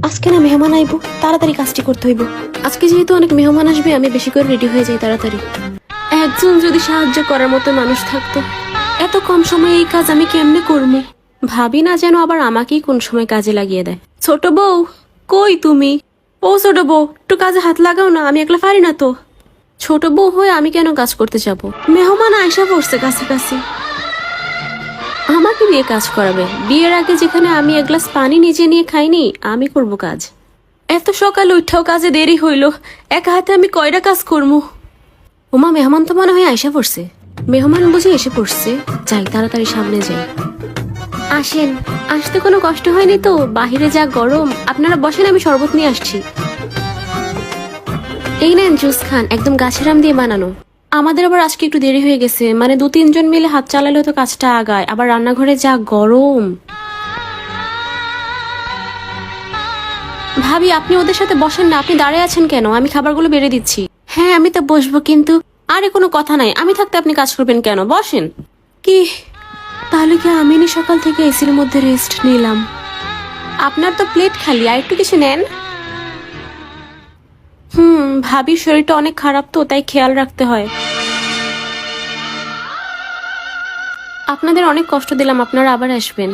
আজকে না মেহমান আইবো, তাড়াতাড়ি কাজটি করতে হইব। আজকে যেহেতু অনেক মেহমান আসবে, আমি বেশি করে রেডি হয়ে যাই তাড়াতাড়ি। একজন যদি সাহায্য করার মতো মানুষ থাকতো। এত কম সময়ে এই কাজ আমি কেমনে করবো? ভাবি না যেন আবার আমাকেই কোন সময় কাজে লাগিয়ে দেয়। ছোট বউ, কই তুমি? ও ছোট বউ, একটু কাজে হাত লাগাও না, আমি একলা পারি না তো। ছোট বউ হয়ে আমি কেন কাজ করতে যাব? মেহমান আয়সা পড়ছে কাছাকাছি, আমাকে দিয়ে কাজ করাবে? বিয়ের আগে যেখানে আমি এক গ্লাস পানি নিজে নিয়ে খাইনি, আমি করব কাজ। এত সকালে উঠাও কাজে দেরি হইল, একা হাতে আমি কয়টা কাজ করবো? ওমা, মেহমান তো মনে হয় আয়সা পড়ছে। মেহমান বুঝি এসে পড়ছে, যাই তাড়াতাড়ি সামনে যাই। আসেন, আসতে কোনো কষ্ট হয়নি তো? বাহিরে যা গরম। আপনারা বসেন, আমি শরবত নিয়ে আসছি। এই নেন জুস খান, একদম গাছের আম দিয়ে বানানো। আমাদের আবার আজকে একটু দেরি হয়ে গেছে, মানে 2-3 জন মিলে হাত চালালেও তো কাজটা আগায়, আবার রান্নাঘরে যা গরম। ভাবি, আপনি ওদের সাথে বসেন না, আপনি দাঁড়িয়ে আছেন কেন? আমি খাবারগুলো বেড়ে দিচ্ছি। হ্যাঁ, আমি তো বসবো, কিন্তু আরে কোনো কথা নাই, আমি থাকতে আপনি কাজ করবেন কেন? বসেন। কি, তাহলে কি আমি সকাল থেকে এসির মধ্যে রেস্ট নিলাম? আপনার তো প্লেট খালি, আর একটু কিছু নেন। ভাবির শরীরটা অনেক খারাপ তো, তাই খেয়াল রাখতে হয়। আপনাদের অনেক কষ্ট দিলাম, আপনারা আবার আসবেন।